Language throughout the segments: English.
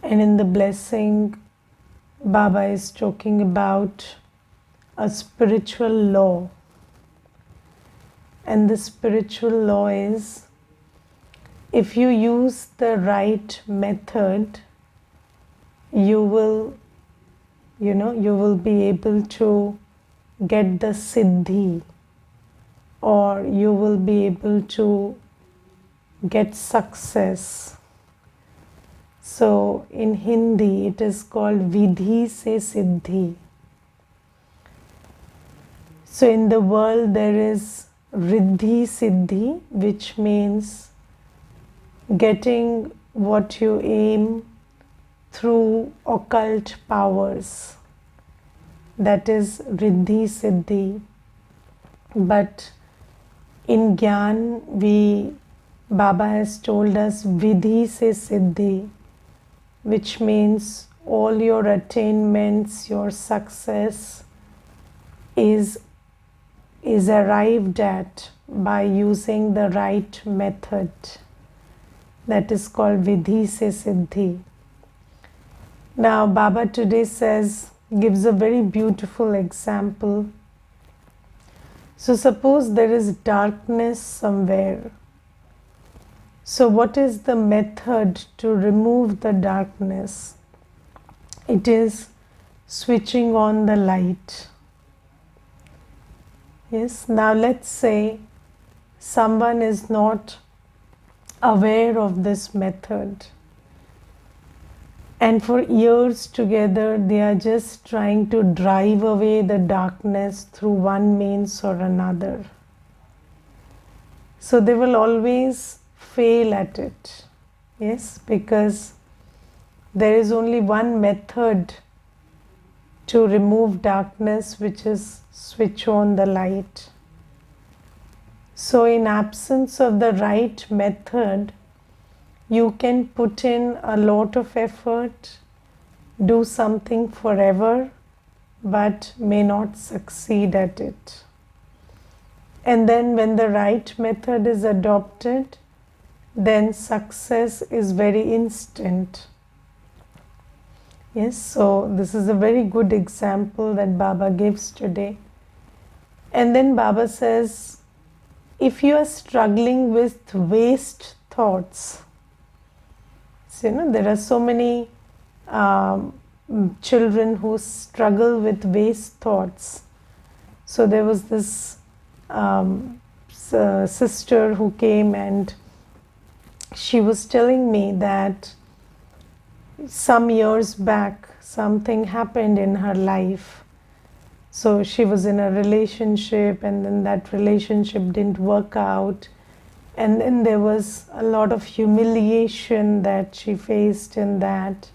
And in the blessing, Baba is talking about a spiritual law. And the spiritual law is, if you use the right method, you will be able to get the Siddhi, or you will be able to get success. So in Hindi it is called Vidhi se Siddhi. So in the world there is Riddhi Siddhi, which means getting what you aim through occult powers. That is Riddhi Siddhi. But in Gyan, Baba has told us Vidhi se Siddhi, which means all your attainments, your success is arrived at by using the right method. That is called Vidhi se Siddhi. Now Baba today gives a very beautiful example. So suppose there is darkness somewhere. So what is the method to remove the darkness? It is switching on the light. Yes, now let's say someone is not aware of this method, and for years together they are just trying to drive away the darkness through one means or another. So they will always fail at it. Yes, because there is only one method to remove darkness, which is switch on the light. So in absence of the right method, you can put in a lot of effort, do something forever, but may not succeed at it. And then when the right method is adopted, then success is very instant. Yes, so this is a very good example that Baba gives today. And then Baba says, if you are struggling with waste thoughts, so, there are so many children who struggle with waste thoughts. So there was this sister who came, and she was telling me that some years back something happened in her life. So she was in a relationship, and then that relationship didn't work out. And then there was a lot of humiliation that she faced in that.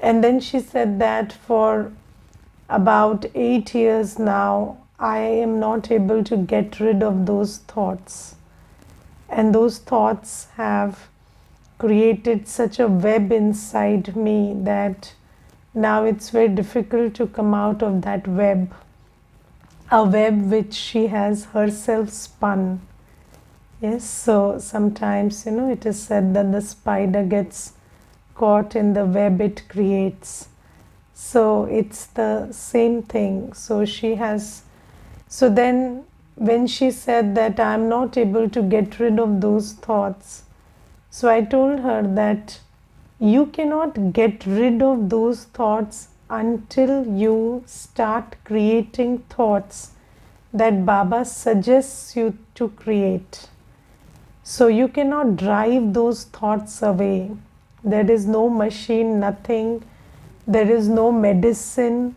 And then she said that for about 8 years now, I am not able to get rid of those thoughts. And those thoughts have created such a web inside me that now it's very difficult to come out of that web. A web which she has herself spun. Yes, so sometimes, it is said that the spider gets caught in the web it creates. So it's the same thing. So then when she said that I'm not able to get rid of those thoughts, so I told her that you cannot get rid of those thoughts until you start creating thoughts that Baba suggests you to create. So you cannot drive those thoughts away. There is no machine, nothing. There is no medicine.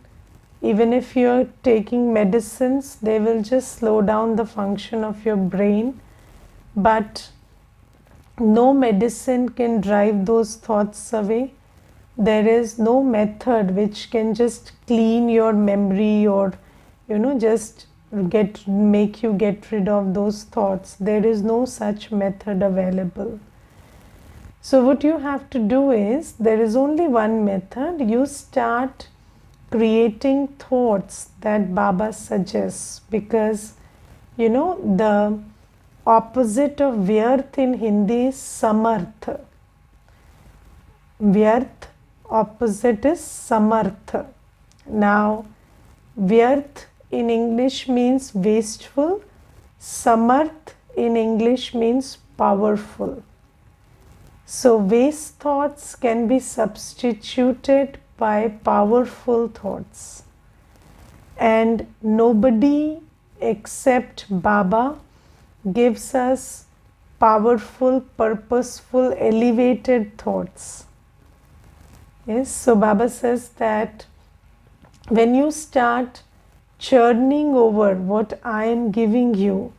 Even if you're taking medicines, they will just slow down the function of your brain. But no medicine can drive those thoughts away. There is no method which can just clean your memory or, just make you get rid of those thoughts. There is no such method available. So what you have to do is, there is only one method. You start creating thoughts that Baba suggests, because the opposite of vyarth in Hindi is samarth. Vyarth opposite is samartha. Now, vyarth in English means wasteful. Samarth in English means powerful. So, waste thoughts can be substituted by powerful thoughts. And nobody except Baba gives us powerful, purposeful, elevated thoughts. Yes, so Baba says that when you start churning over what I am giving you,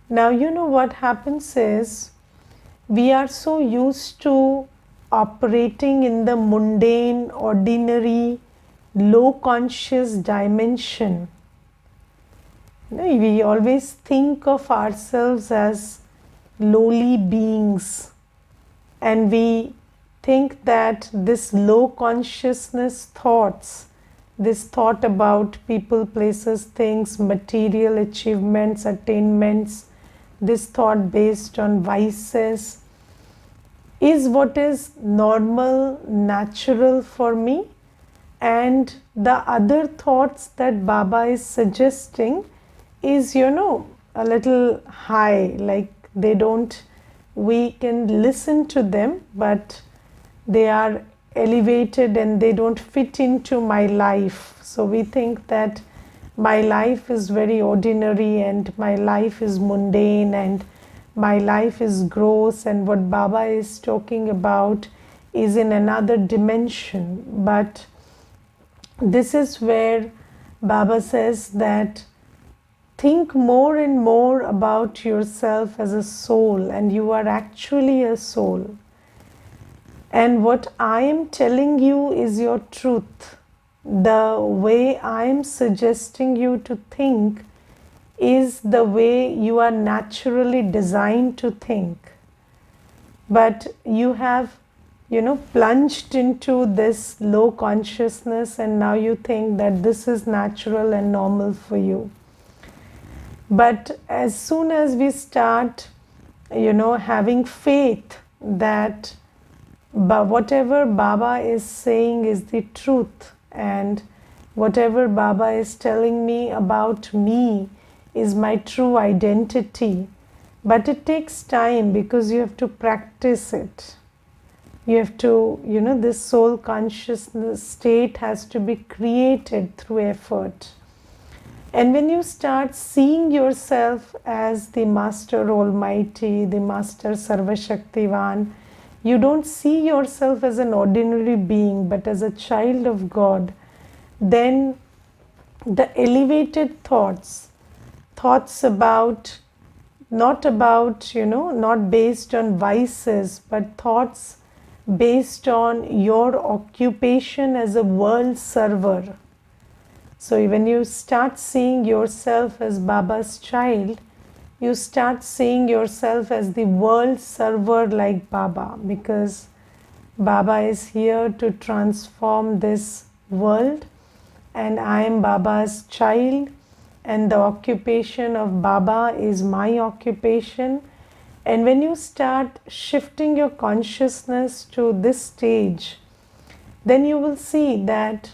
now you know what happens is we are so used to operating in the mundane, ordinary, low conscious dimension. We always think of ourselves as lowly beings, and we think that this low consciousness thoughts, this thought about people, places, things, material achievements, attainments, this thought based on vices is what is normal, natural for me, and the other thoughts that Baba is suggesting is, a little high, like we can listen to them, but they are elevated and they don't fit into my life. So we think that my life is very ordinary and my life is mundane and my life is gross, and what Baba is talking about is in another dimension. But this is where Baba says that think more and more about yourself as a soul, and you are actually a soul. And what I am telling you is your truth. The way I am suggesting you to think is the way you are naturally designed to think. But you have, plunged into this low consciousness, and now you think that this is natural and normal for you. But as soon as we start, having faith that whatever Baba is saying is the truth, and whatever Baba is telling me about me is my true identity. But it takes time because you have to practice it. You have to, this soul consciousness state has to be created through effort. And when you start seeing yourself as the Master Almighty, the Master Sarvashaktivan, you don't see yourself as an ordinary being, but as a child of God, then the elevated thoughts about, not based on vices, but thoughts based on your occupation as a world server. So when you start seeing yourself as Baba's child, you start seeing yourself as the world server like Baba, because Baba is here to transform this world, and I am Baba's child, and the occupation of Baba is my occupation. And when you start shifting your consciousness to this stage, then you will see that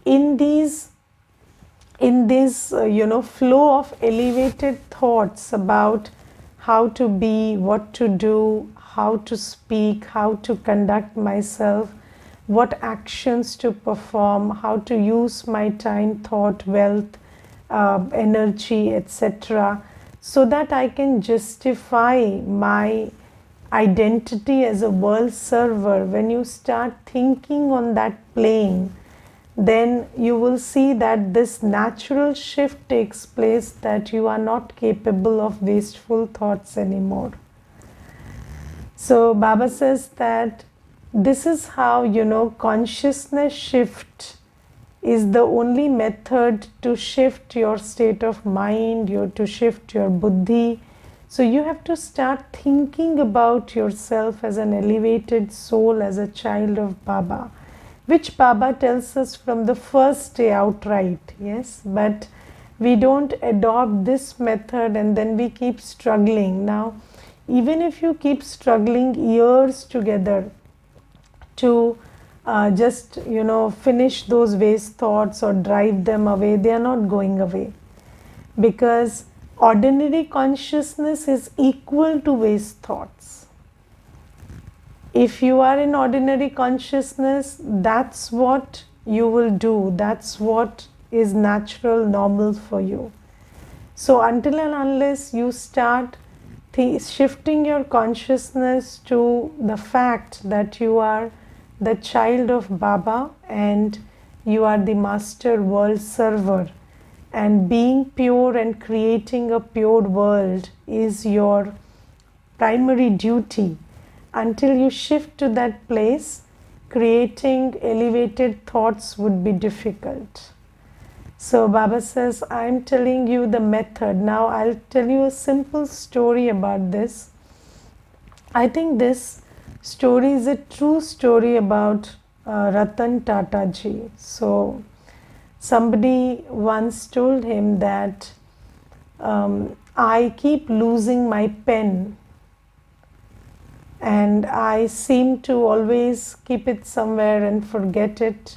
in this flow of elevated thoughts about how to be, what to do, how to speak, how to conduct myself, what actions to perform, how to use my time, thought, wealth, energy, etc., so that I can justify my identity as a world server. When you start thinking on that plane, then you will see that this natural shift takes place, that you are not capable of wasteful thoughts anymore. So Baba says that this is how, consciousness shift is the only method to shift your state of mind, to shift your buddhi. So you have to start thinking about yourself as an elevated soul, as a child of Baba, which Baba tells us from the first day outright, yes, but we don't adopt this method, and then we keep struggling. Now, even if you keep struggling years together to just finish those waste thoughts or drive them away. They are not going away, because ordinary consciousness is equal to waste thoughts. If you are in ordinary consciousness, that's what you will do. That's what is natural, normal for you. So until and unless you start shifting your consciousness to the fact that you are the child of Baba and you are the master world server, and being pure and creating a pure world is your primary duty, until you shift to that place, creating elevated thoughts would be difficult. So Baba says, I'm telling you the method. Now I'll tell you a simple story about this. I think this story is a true story about Ratan Tata ji. So somebody once told him that I keep losing my pen, and I seem to always keep it somewhere and forget it.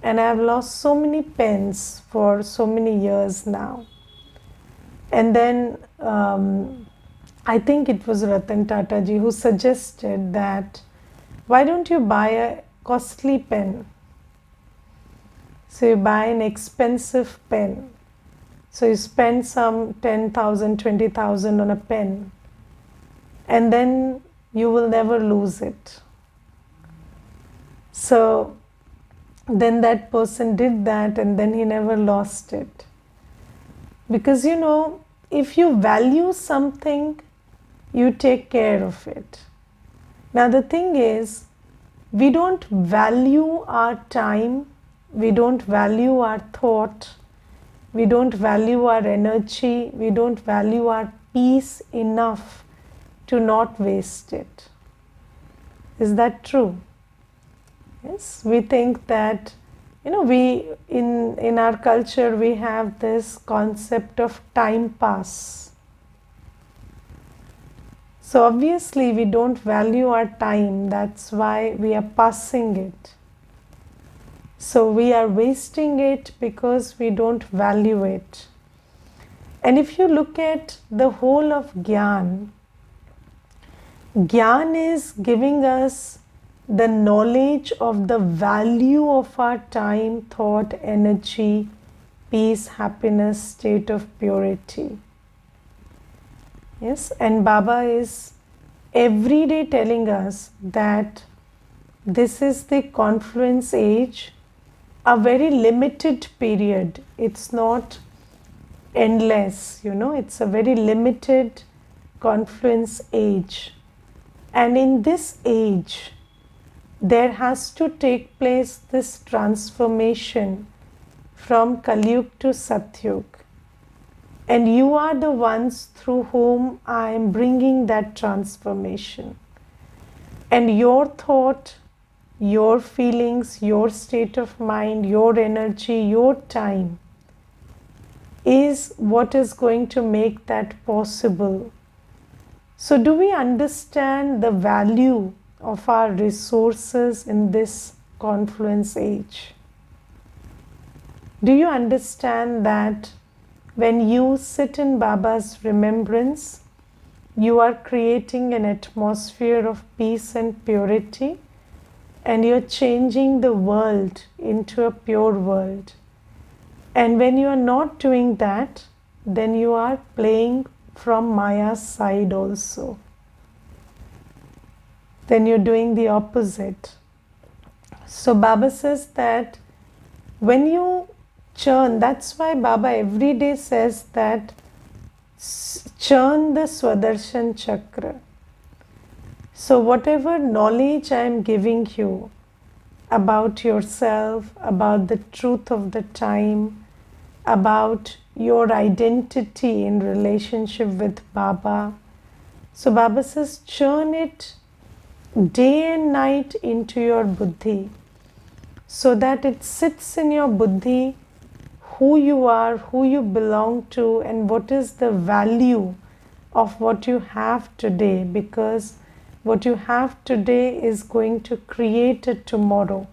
And I have lost so many pens for so many years now. And then I think it was Ratan Tata ji who suggested that, why don't you buy a costly pen? So you buy an expensive pen. So you spend some 10,000, 20,000 on a pen, and then you will never lose it. So then that person did that, and then he never lost it. Because if you value something, you take care of it. Now the thing is, we don't value our time, we don't value our thought, we don't value our energy, we don't value our peace enough to not waste it. Is that true? Yes, we think that, we in our culture we have this concept of time pass. So obviously we don't value our time, that's why we are passing it. So we are wasting it because we don't value it. And if you look at the whole of Gyan, Gyan is giving us the knowledge of the value of our time, thought, energy, peace, happiness, state of purity. Yes, and Baba is every day telling us that this is the confluence age, a very limited period. It's not endless, it's a very limited confluence age. And in this age, there has to take place this transformation from Kalyug to Satyug. And you are the ones through whom I am bringing that transformation. And your thought, your feelings, your state of mind, your energy, your time is what is going to make that possible. So do we understand the value of our resources in this confluence age? Do you understand that when you sit in Baba's remembrance, you are creating an atmosphere of peace and purity, and you're changing the world into a pure world? And when you are not doing that, then you are playing from Maya's side also. Then you're doing the opposite. So Baba says that when you churn, that's why Baba every day says that churn the Swadershan Chakra. So whatever knowledge I am giving you about yourself, about the truth of the time, about your identity in relationship with Baba, so Baba says churn it day and night into your buddhi, so that it sits in your buddhi who you are, who you belong to, and what is the value of what you have today, because what you have today is going to create a tomorrow.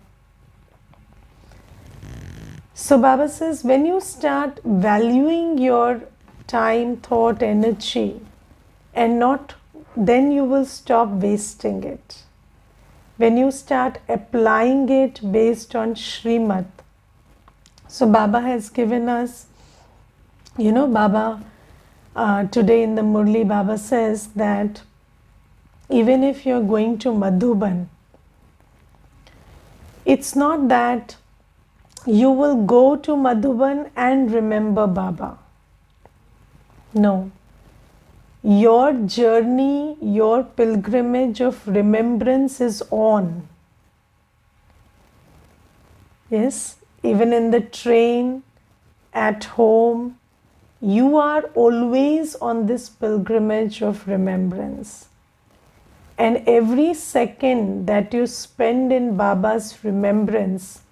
So Baba says, when you start valuing your time, thought, energy, and not, then you will stop wasting it. When you start applying it based on Srimad. So Baba has given us, Baba, today in the Murli, Baba says that even if you're going to Madhuban, it's not that you will go to Madhuban and remember Baba. No. Your journey, your pilgrimage of remembrance is on. Yes, even in the train, at home, you are always on this pilgrimage of remembrance. And every second that you spend in Baba's remembrance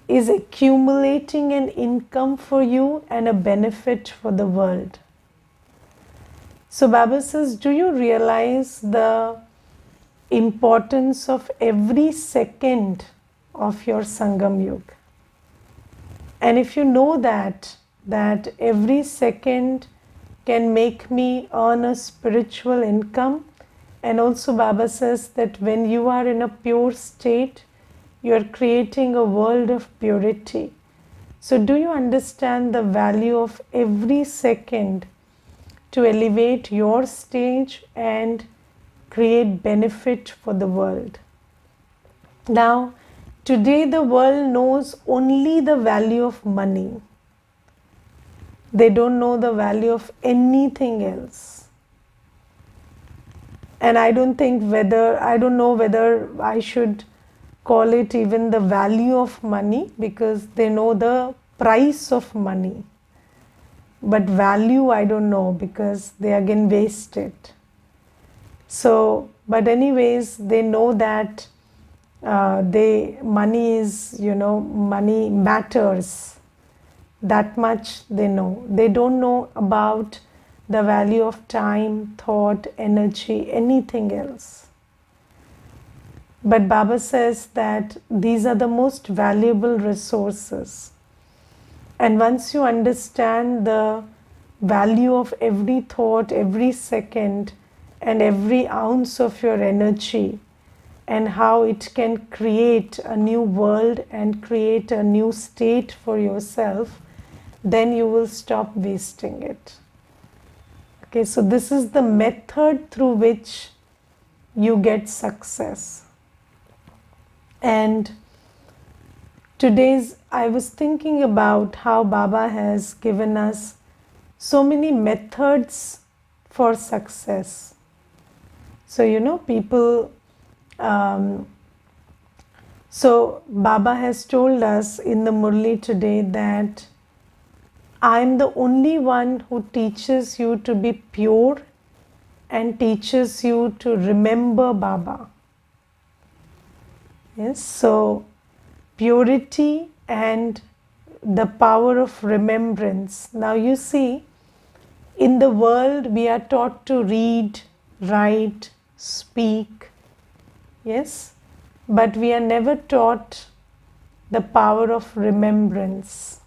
is accumulating an income for you and a benefit for the world. So Baba says, do you realize the importance of every second of your Sangam Yuga? And if you know that every second can make me earn a spiritual income, and also Baba says that when you are in a pure state, you are creating a world of purity. So do you understand the value of every second to elevate your stage and create benefit for the world? Now, today the world knows only the value of money. They don't know the value of anything else. And I don't know whether I should call it even the value of money, because they know the price of money. But value, I don't know, because they again waste it. So, but anyways, they know that money is, money matters. That much they know. They don't know about the value of time, thought, energy, anything else. But Baba says that these are the most valuable resources. And once you understand the value of every thought, every second, and every ounce of your energy, and how it can create a new world and create a new state for yourself, then you will stop wasting it. Okay, so this is the method through which you get success. And I was thinking about how Baba has given us so many methods for success. So, people, so Baba has told us in the Murli today that I am the only one who teaches you to be pure and teaches you to remember Baba. Yes, so purity and the power of remembrance. Now you see, in the world we are taught to read, write, speak, yes, but we are never taught the power of remembrance.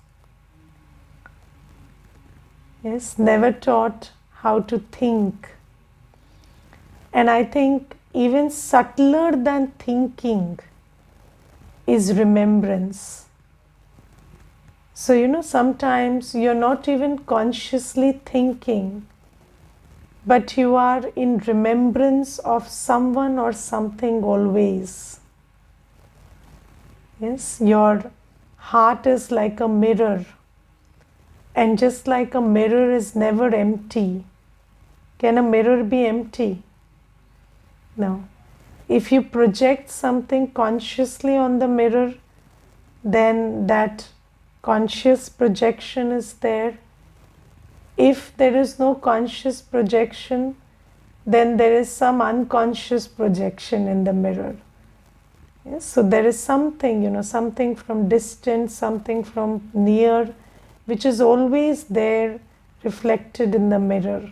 Yes, never taught how to think. And I think even subtler than thinking is remembrance. So, sometimes you're not even consciously thinking, but you are in remembrance of someone or something always. Yes, your heart is like a mirror, and just like a mirror is never empty. Can a mirror be empty? No. If you project something consciously on the mirror, then that conscious projection is there. If there is no conscious projection, then there is some unconscious projection in the mirror. Yes? So there is something, something from distance, something from near, which is always there reflected in the mirror.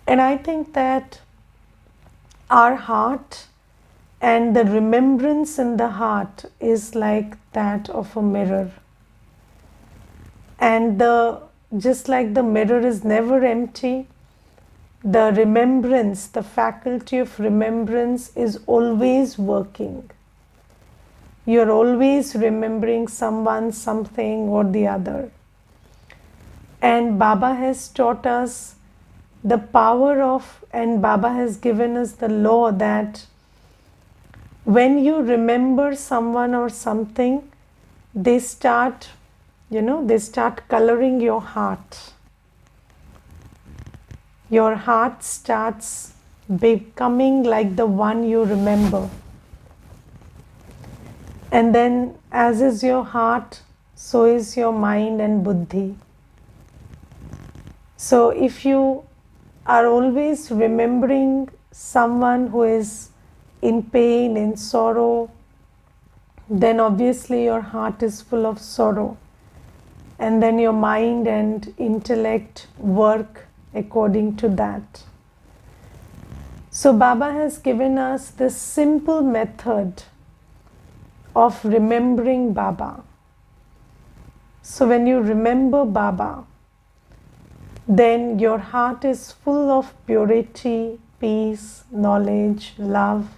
And I think that our heart and the remembrance in the heart is like that of a mirror. And just like the mirror is never empty, the remembrance, the faculty of remembrance is always working. You're always remembering someone, something or the other. And Baba has taught us the power of, and Baba has given us the law that when you remember someone or something, they start coloring your heart. Your heart starts becoming like the one you remember. And then, as is your heart, so is your mind and buddhi. So if you are always remembering someone who is in pain, in sorrow, then obviously your heart is full of sorrow. And then your mind and intellect work according to that. So Baba has given us this simple method of remembering Baba. So when you remember Baba, then your heart is full of purity, peace, knowledge, love,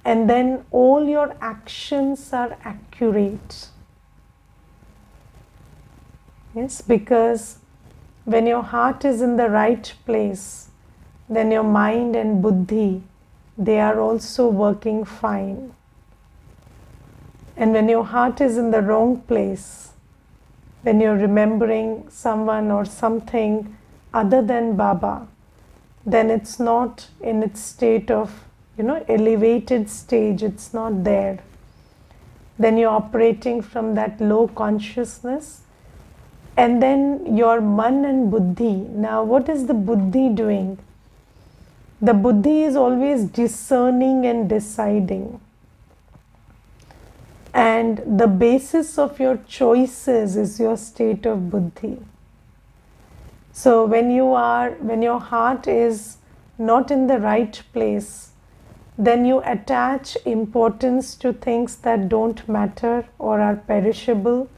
and then all your actions are accurate. Yes, because when your heart is in the right place, then your mind and buddhi, they are also working fine. And when your heart is in the wrong place, when you're remembering someone or something other than Baba, then it's not in its state of, elevated stage, it's not there. Then you're operating from that low consciousness. And then your man and buddhi. Now, what is the buddhi doing? The buddhi is always discerning and deciding. And the basis of your choices is your state of buddhi. So when your heart is not in the right place, then you attach importance to things that don't matter or are perishable,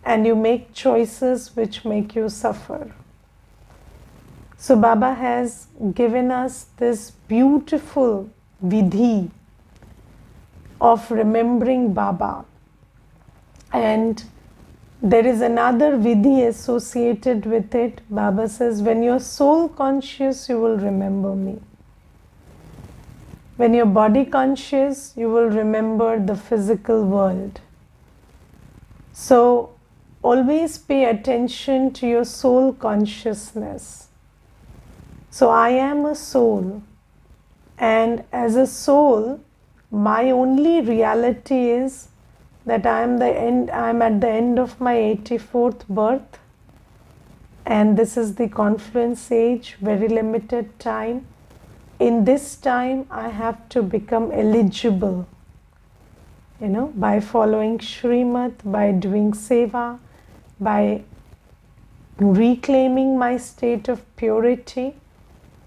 and you make choices which make you suffer. So Baba has given us this beautiful Vidhi of remembering Baba. And there is another Vidhi associated with it. Baba says, when you're soul conscious, you will remember me. When you're body conscious, you will remember the physical world. So always pay attention to your soul consciousness. So I am a soul, and as a soul, my only reality is that I am at the end of my 84th birth, and this is the confluence age, very limited time. In this time, I have to become eligible, by following Shrimad, by doing seva, by reclaiming my state of purity,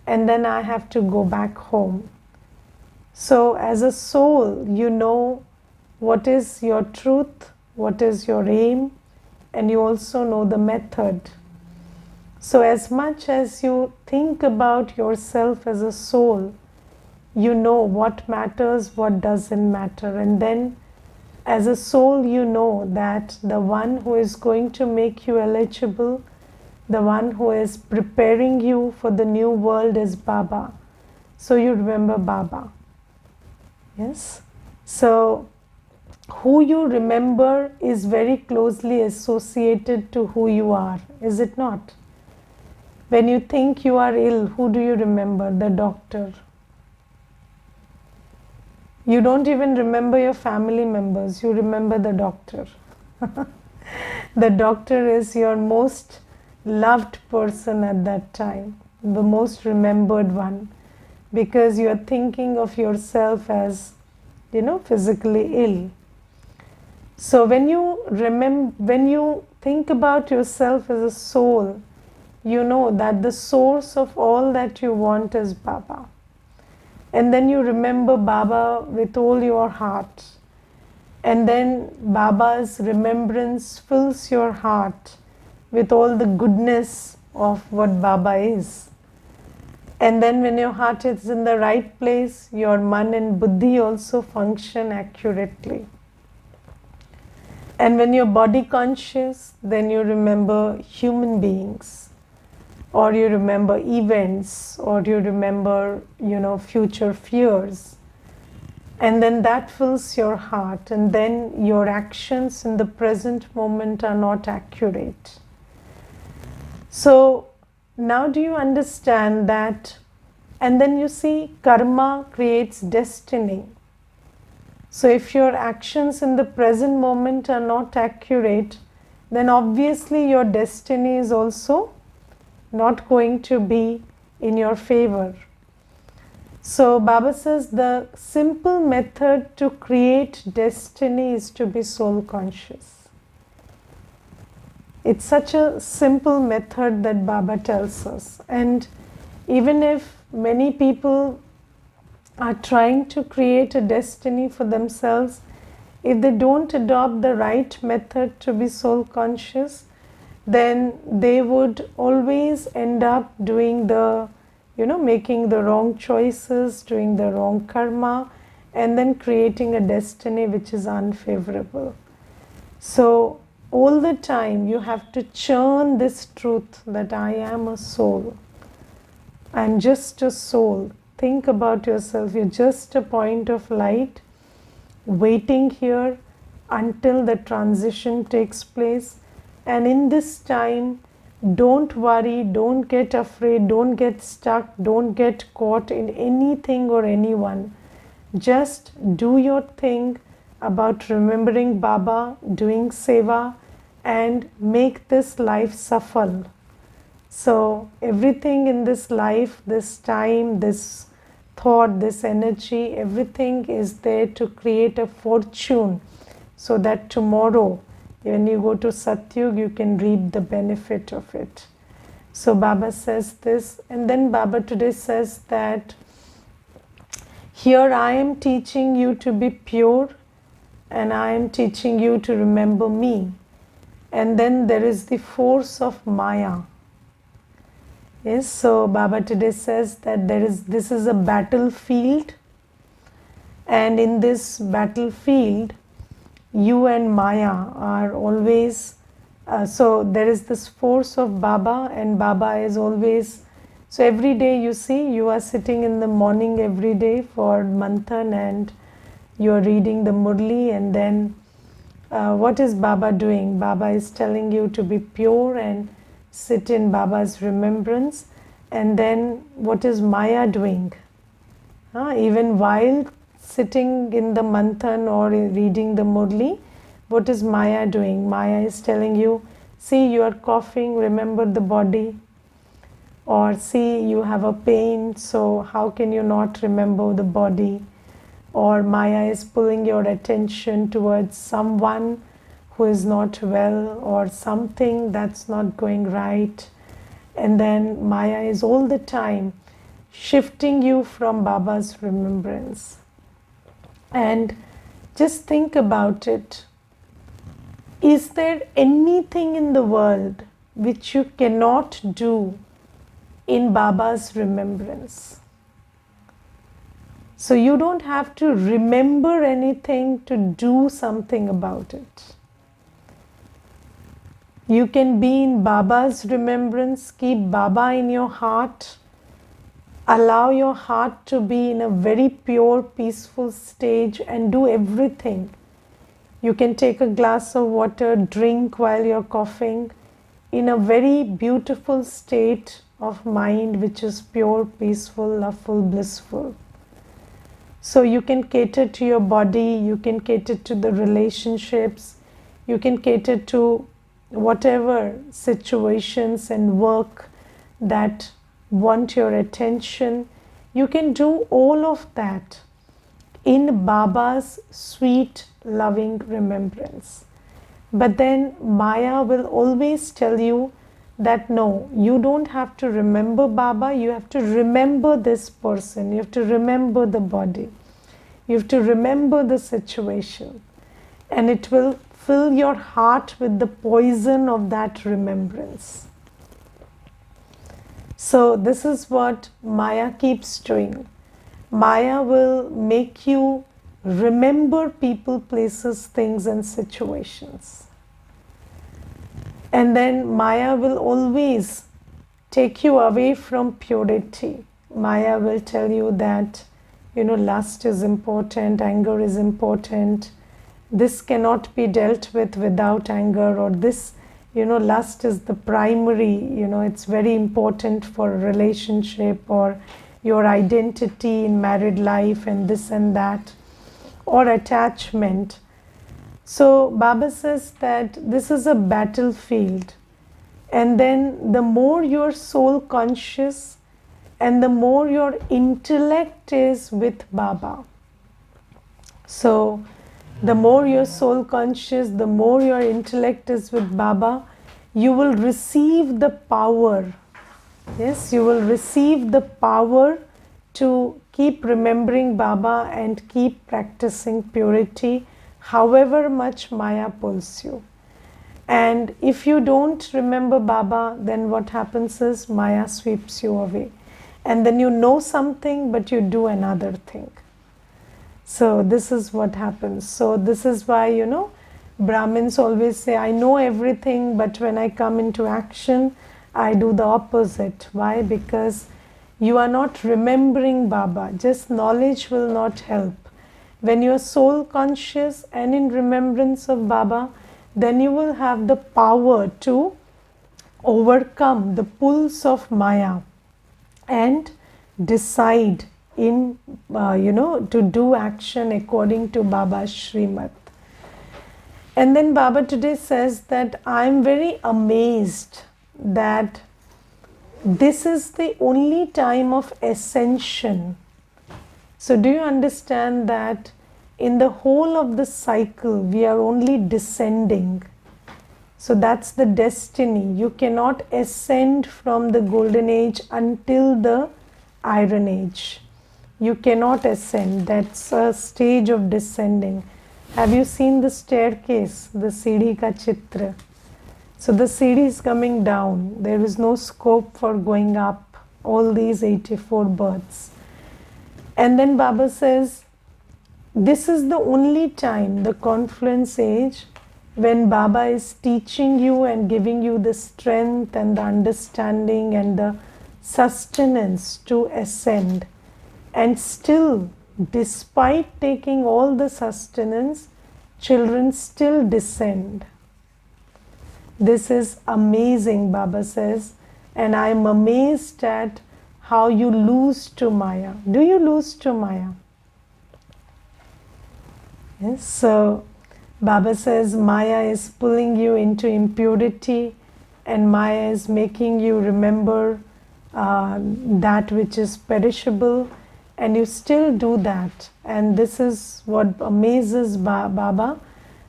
and then I have to go back home. So as a soul, you know what is your truth, what is your aim, and you also know the method. So as much as you think about yourself as a soul, you know what matters, what doesn't matter. And then as a soul, you know that the one who is going to make you eligible, the one who is preparing you for the new world is Baba. So you remember Baba. Yes? So who you remember is very closely associated to who you are, is it not? When you think you are ill, who do you remember? The doctor. You don't even remember your family members, you remember the doctor. The doctor is your most loved person at that time, the most remembered one, because you are thinking of yourself as, physically ill. So when you think about yourself as a soul, you know that the source of all that you want is Baba. And then you remember Baba with all your heart. And then Baba's remembrance fills your heart. with all the goodness of what Baba is. And then when your heart is in the right place, your man and buddhi also function accurately. And when you're body conscious, then you remember human beings, or you remember events, or you remember, future fears. And then that fills your heart, and then your actions in the present moment are not accurate. So now do you understand that? And then you see, karma creates destiny. So if your actions in the present moment are not accurate, then obviously your destiny is also not going to be in your favor. So Baba says the simple method to create destiny is to be soul conscious. It's such a simple method that Baba tells us. And even if many people are trying to create a destiny for themselves, if they don't adopt the right method to be soul conscious, then they would always end up doing making the wrong choices, doing the wrong karma, and then creating a destiny which is unfavorable. So all the time you have to churn this truth that I am a soul. I'm just a soul. Think about yourself. You're just a point of light waiting here until the transition takes place. And in this time, don't worry, don't get afraid, don't get stuck, don't get caught in anything or anyone. Just do your thing about remembering Baba, doing seva, and make this life safal. So everything in this life, this time, this thought, this energy, everything is there to create a fortune so that tomorrow when you go to Satyug, you can reap the benefit of it. So Baba says this, and then Baba today says that here I am teaching you to be pure, and I am teaching you to remember me. And then there is the force of Maya. Yes, so Baba today says that this is a battlefield, and in this battlefield, you and Maya are always, so there is this force of Baba, and Baba is always, so every day you see, you are sitting in the morning every day for Manthan and you are reading the Murli, and then what is Baba doing? Baba is telling you to be pure and sit in Baba's remembrance. And then what is Maya doing? Even while sitting in the Manthan or reading the Murli, what is Maya doing? Maya is telling you, see, you are coughing, remember the body. Or see, you have a pain, so how can you not remember the body? Or Maya is pulling your attention towards someone who is not well, or something that's not going right. And then Maya is all the time shifting you from Baba's remembrance. And just think about it. Is there anything in the world which you cannot do in Baba's remembrance? So you don't have to remember anything to do something about it. You can be in Baba's remembrance, keep Baba in your heart, allow your heart to be in a very pure, peaceful stage, and do everything. You can take a glass of water, drink while you're coughing, in a very beautiful state of mind which is pure, peaceful, loveful, blissful. So you can cater to your body, you can cater to the relationships, you can cater to whatever situations and work that want your attention. You can do all of that in Baba's sweet, loving remembrance. But then Maya will always tell you that no, you don't have to remember Baba, you have to remember this person, you have to remember the body, you have to remember the situation. and it will fill your heart with the poison of that remembrance. So this is what Maya keeps doing. Maya will make you remember people, places, things, and situations. And then Maya will always take you away from purity. Maya will tell you that, lust is important, anger is important. This cannot be dealt with without anger, or this, lust is the primary, it's very important for a relationship or your identity in married life, and this and that, or attachment. So Baba says that this is a battlefield, and then the more you're soul conscious and the more your intellect is with Baba. So the more you're soul conscious, the more your intellect is with Baba, you will receive the power. Yes, you will receive the power to keep remembering Baba and keep practicing purity, however much Maya pulls you. And if you don't remember Baba, then what happens is Maya sweeps you away. And then you know something, but you do another thing. So this is what happens. So this is why, Brahmins always say, I know everything, but when I come into action, I do the opposite. Why? Because you are not remembering Baba. Just knowledge will not help. When you are soul conscious and in remembrance of Baba, then you will have the power to overcome the pulls of Maya and decide to do action according to Baba's Srimad. And then Baba today says that I am very amazed that this is the only time of ascension. So do you understand that in the whole of the cycle we are only descending? So that's the destiny. You cannot ascend from the golden age until the iron age. You cannot ascend. That's a stage of descending. Have you seen the staircase, the Sidhi ka chitra? So the Sidhi is coming down. There is no scope for going up. All these 84 births. And then Baba says, this is the only time, the confluence age, when Baba is teaching you and giving you the strength and the understanding and the sustenance to ascend. And still, despite taking all the sustenance, children still descend. This is amazing, Baba says, and I am amazed at how you lose to Maya. Do you lose to Maya? Yes, so Baba says Maya is pulling you into impurity, and Maya is making you remember that which is perishable, and you still do that. And this is what amazes Baba,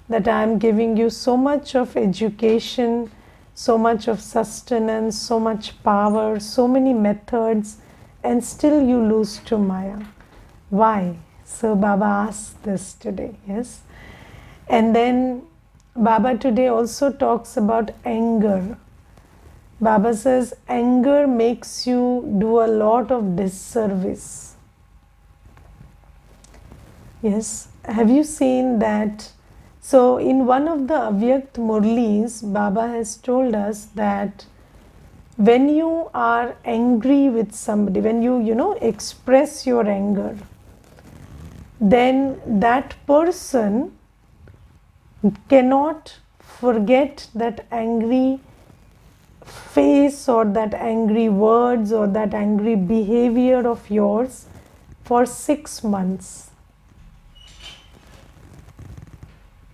that I am giving you so much of education, so much of sustenance, so much power, so many methods, and still you lose to Maya. Why? So Baba asks this today, yes. And then Baba today also talks about anger. Baba says anger makes you do a lot of disservice. Yes, have you seen that? So in one of the Avyakt Murlis, Baba has told us that when you are angry with somebody, when you express your anger, then that person cannot forget that angry face or that angry words or that angry behavior of yours for 6 months.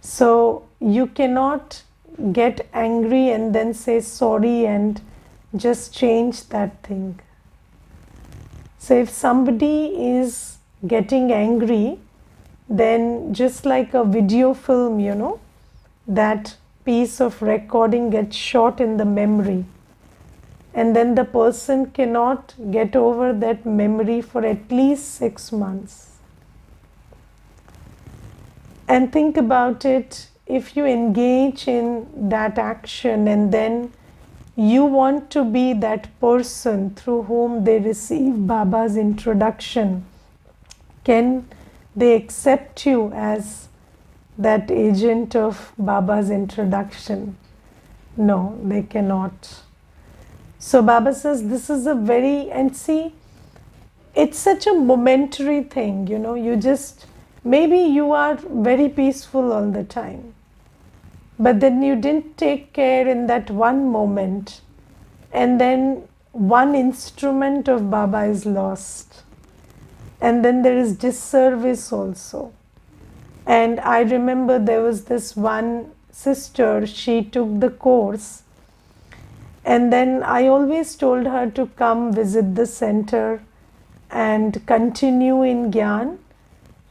So you cannot get angry and then say sorry and just change that thing. So if somebody is getting angry, then just like a video film, that piece of recording gets shot in the memory, and then the person cannot get over that memory for at least 6 months. And think about it, if you engage in that action and then you want to be that person through whom they receive Baba's introduction, can they accept you as that agent of Baba's introduction? No, they cannot. So Baba says this is a very, and see, it's such a momentary thing, you just, maybe you are very peaceful all the time, but then you didn't take care in that one moment, and then one instrument of Baba is lost, and then there is disservice also. And I remember there was this one sister, she took the course, and then I always told her to come visit the center and continue in Gyan.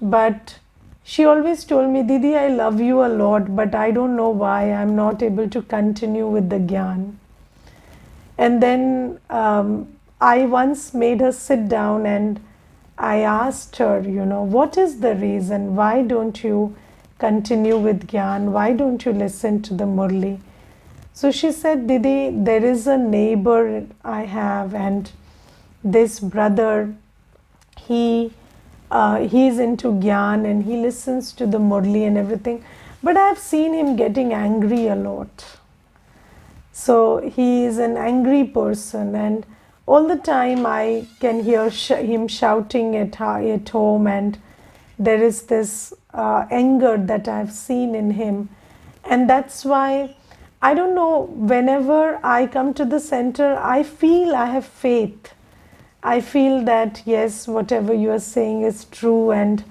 But she always told me, Didi, I love you a lot, but I don't know why I'm not able to continue with the Gyan. And then I once made her sit down and I asked her, what is the reason? Why don't you continue with Gyan? Why don't you listen to the Murli? So she said, Didi, there is a neighbor I have, and this brother, he is into Gyan and he listens to the Murli and everything, but I've seen him getting angry a lot. So he is an angry person, and all the time I can hear him shouting at home, and there is this anger that I've seen in him. And that's why, I don't know, whenever I come to the center, I feel I have faith. I feel that, yes, whatever you are saying is true, and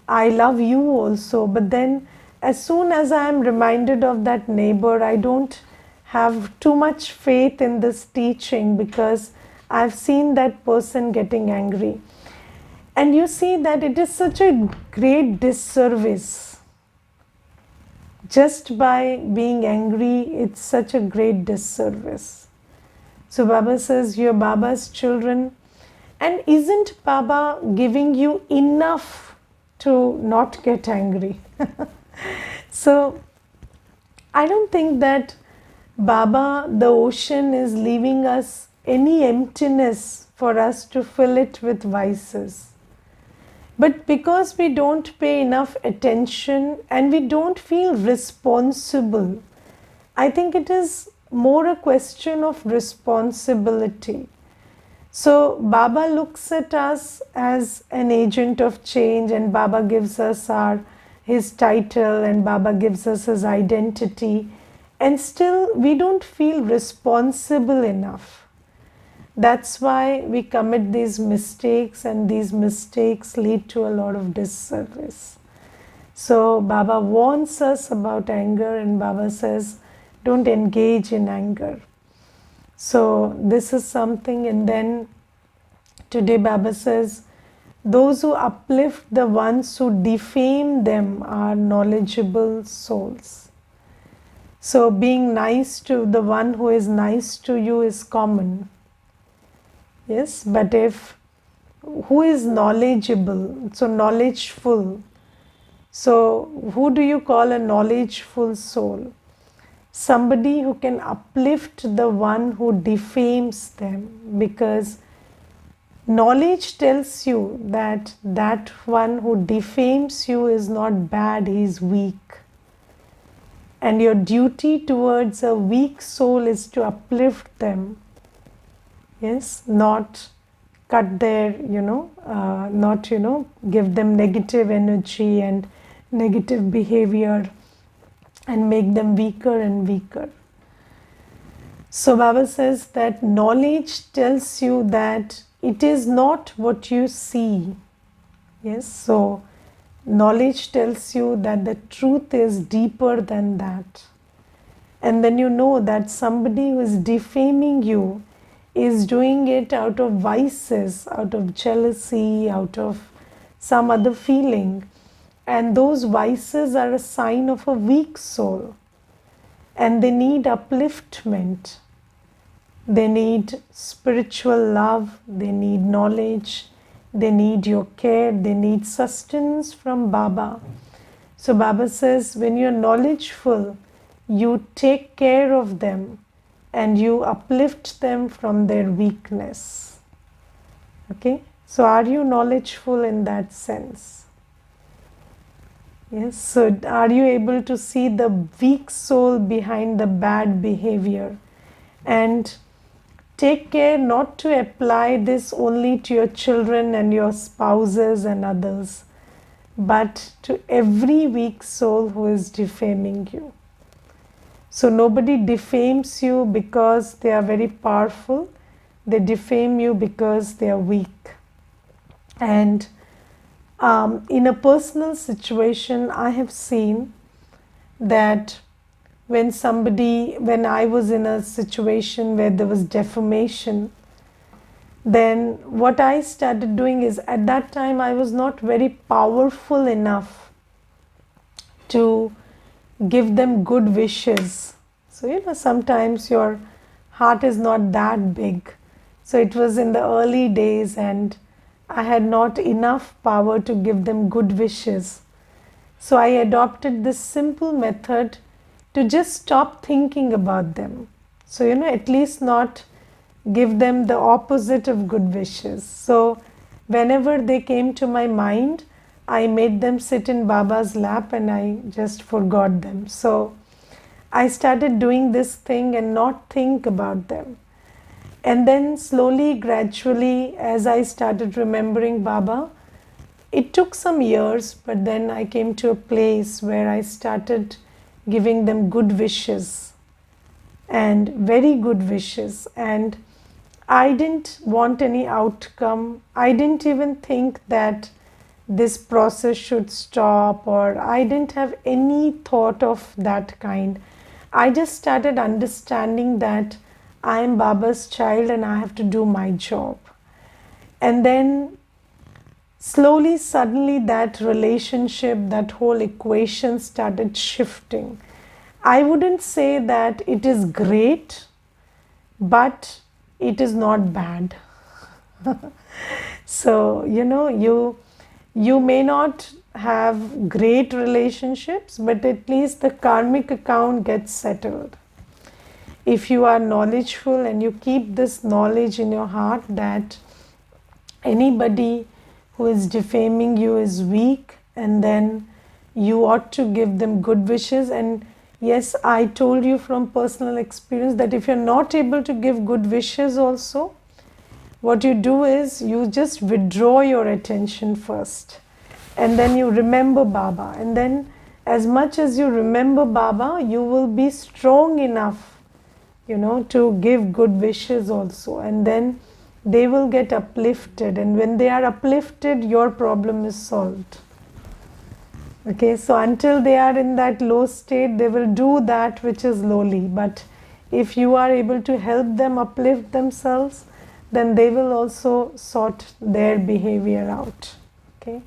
I love you also. But then as soon as I am reminded of that neighbor, I don't have too much faith in this teaching, because I've seen that person getting angry. And you see that it is such a great disservice. Just by being angry, it's such a great disservice. So Baba says, you're Baba's children, and isn't Baba giving you enough to not get angry? So I don't think that Baba, the ocean, is leaving us any emptiness for us to fill it with vices. But because we don't pay enough attention and we don't feel responsible, I think it is more a question of responsibility. So Baba looks at us as an agent of change, and Baba gives us his title, and Baba gives us his identity, and still we don't feel responsible enough. That's why we commit these mistakes, and these mistakes lead to a lot of disservice. So Baba warns us about anger, and Baba says, don't engage in anger. So this is something. And then today Baba says, those who uplift the ones who defame them are knowledgeable souls. So being nice to the one who is nice to you is common. Yes, but who is knowledgeable, so knowledgeful. So who do you call a knowledgeful soul? Somebody who can uplift the one who defames them, because knowledge tells you that that one who defames you is not bad, he is weak. And your duty towards a weak soul is to uplift them. Yes, not cut their, not, give them negative energy and negative behavior and make them weaker and weaker. So Baba says that knowledge tells you that it is not what you see. Yes, so knowledge tells you that the truth is deeper than that. And then you know that somebody who is defaming you is doing it out of vices, out of jealousy, out of some other feeling. And those vices are a sign of a weak soul. And they need upliftment. They need spiritual love. They need knowledge. They need your care. They need sustenance from Baba. So Baba says, when you're knowledgeful, you take care of them and you uplift them from their weakness. Okay? So are you knowledgeful in that sense? Yes. So are you able to see the weak soul behind the bad behavior? And take care not to apply this only to your children and your spouses and others, but to every weak soul who is defaming you. So nobody defames you because they are very powerful. They defame you because they are weak. And in a personal situation, I have seen that when I was in a situation where there was defamation, then what I started doing is, at that time I was not very powerful enough to give them good wishes. So, sometimes your heart is not that big. So it was in the early days and I had not enough power to give them good wishes. So I adopted this simple method to just stop thinking about them. So, at least not give them the opposite of good wishes. So whenever they came to my mind, I made them sit in Baba's lap and I just forgot them. So I started doing this thing and not think about them. And then slowly, gradually, as I started remembering Baba, it took some years, but then I came to a place where I started giving them good wishes and very good wishes. And I didn't want any outcome. I didn't even think that this process should stop, or I didn't have any thought of that kind. I just started understanding that I am Baba's child and I have to do my job. And then slowly, suddenly, that relationship, that whole equation started shifting. I wouldn't say that it is great, but it is not bad. So, you may not have great relationships, but at least the karmic account gets settled. If you are knowledgeful and you keep this knowledge in your heart that anybody who is defaming you is weak, and then you ought to give them good wishes. And yes, I told you from personal experience that if you're not able to give good wishes also, what you do is you just withdraw your attention first and then you remember Baba, and then as much as you remember Baba, you will be strong enough to give good wishes also, and then they will get uplifted, and when they are uplifted, your problem is solved. Okay, so until they are in that low state, they will do that which is lowly, but if you are able to help them uplift themselves, then they will also sort their behavior out. Okay.